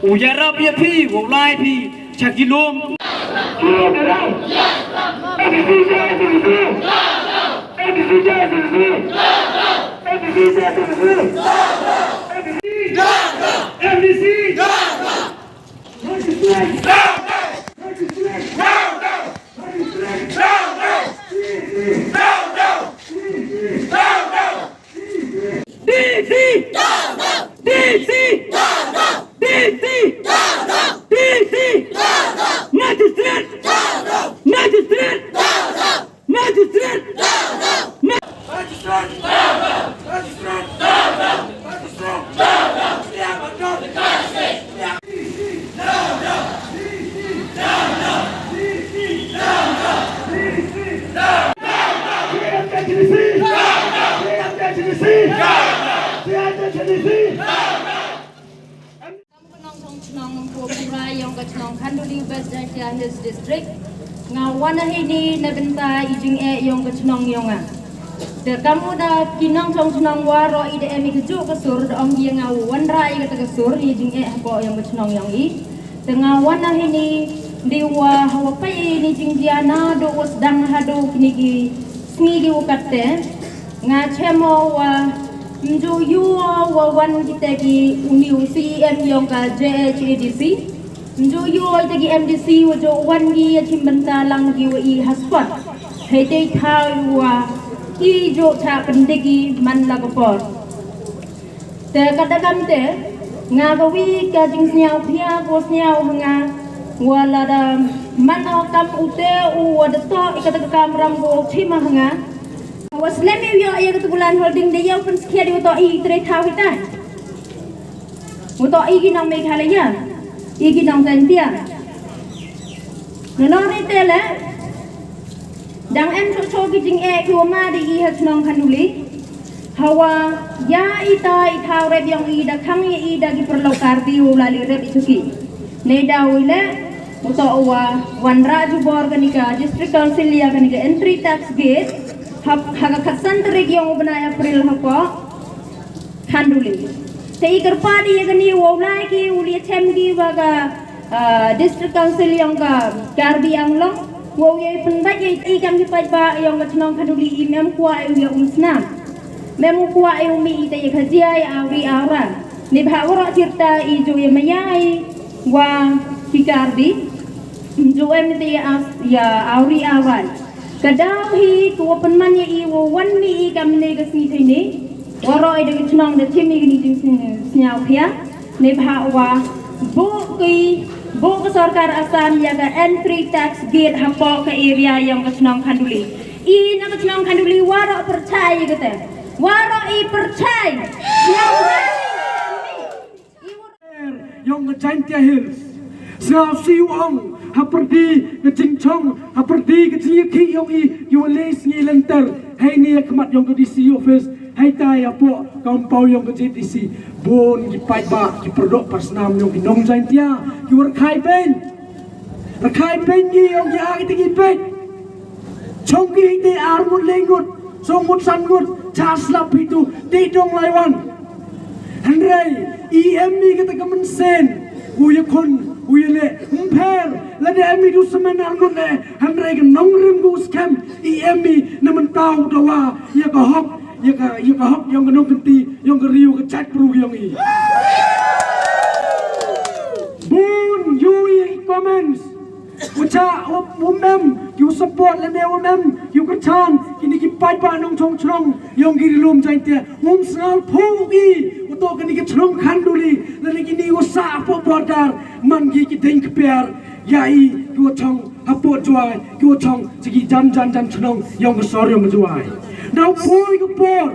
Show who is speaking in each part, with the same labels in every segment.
Speaker 1: Ujara pia pi, wolai pi, chakilom.
Speaker 2: Khanduli West Hills District ngawana hini nabenta ijing yong shnong yonga de kamu da kinong shnong waro ide emi keju kesur ong ye ngawan rai kata kesur ijing ko yong shnong yong I de ngawana hini diwa hawa pai ni jing diana do wasdang hado kinigi snigi ukatte nga chemo wa mju yuwa wa wan kitagi uniu CM yong ka JSM Njo yo tagi MDC wajo wangi achim banta langgi wa I haspat hei thau wa I jo cha pendegi man lagapor te kadagam te nga gawi ka jing snyau phia ko snyau hanga wala da mano kam ute u wada to ikata kamram go thima hanga was lemi yo ya ketubulan holding de yo pun skia di to I tre thau hita uto I gi nang me khalaya Iki nong tentia, nong retele, dang em so kijing kuama di ihat nong Khanduli, hawa ya ita reb yang ida kang ya ida ki perlu karti ulali reb isuki, neda wile, uto uwa wanra jubor kanika district council ya kanika entry tax gate, haga katsan terik yang ubna April hako Khanduli. Sei kerpadi yang ni wawlai ki uli temgi baga district council yang ka karbi yang long wawai penbat yang ikam dipat ba yang shnong Khanduli mem kuai yang umsna mem kuai umi ita yang khazia ya awi ara ni bhawara cerita ijo yang mayai wa kikarbi jo em ya awi awan kadau hi tu penman ya I wan mi ikam ne gasni thini waro ida shnong de thimi ni jing snyau phia ne bhawa bo ke sarkar asam ya ka entry tax gate hapo ke area yang ke shnong Khanduli I na ke shnong Khanduli waro percaya kete waro I percaya
Speaker 1: yang ke Jantia Hills Sao siu ong haperdi ke Jingchong haperdi ke Jiki yang I yules ni lenter hai ni kemat yang ke DC office hai tai apo kampau yang ke JTC bon ki pai ba ki produk pasnam yang ki nong Jantia ki wer khai pen ni yang ki agi tigi pen chong ki te armut lengut somut sangut chaslap itu te dong laiwan hanrei EMI kata kemen sen uya kon uya le umper la de emi du semen arnut le hanrei ke nong rim gu scam EMI namen tau dawa ya ka hok ya ka hok yang ke nong kenti yang ke riu ke chat pru yang I bun you comments uca umem you support la de umem you kerchan kini ki pai pa nong chong chong yang ki lum Jantia sal phugi uto kini ki shnong Khanduli la kini usa po bodar man ki ding per yai ku chong apo joai ku chong sigi jan shnong yang ke sor yang joai now poi ku por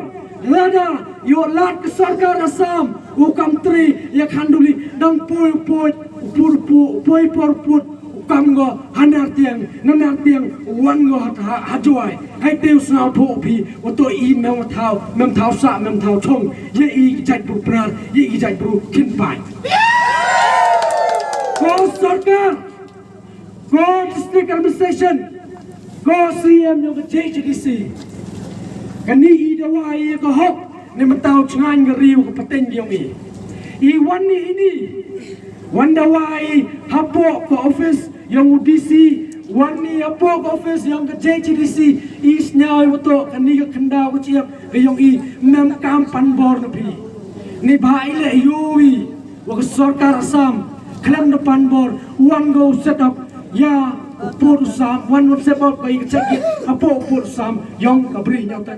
Speaker 1: lada yo lat ke sarkar asam ukam tri ya Khanduli dang poi por kam go hanar tiang nanar tiang wan go hajoai hai teu snau tho phi oto I mem thau sa mem thau chong ye I jat bu prar ye I jat bu kin pai go sarkar go district administration go CM yo ke JTC kani I dawa ye ko hok ne matau chngan ga riu ko pateng yong I wan ni ini Wan dawa hapok ke office yang UDC, wan ni hapok ke office yang ke JCDC, isnya wato kani ke kenda ke ciap ke yang mem kampan bor nabi. Ni baile yui wa sarkar Assam klan depan bor one go set up ya pur sam one set up ke cek apa pur sam yang kabri nyata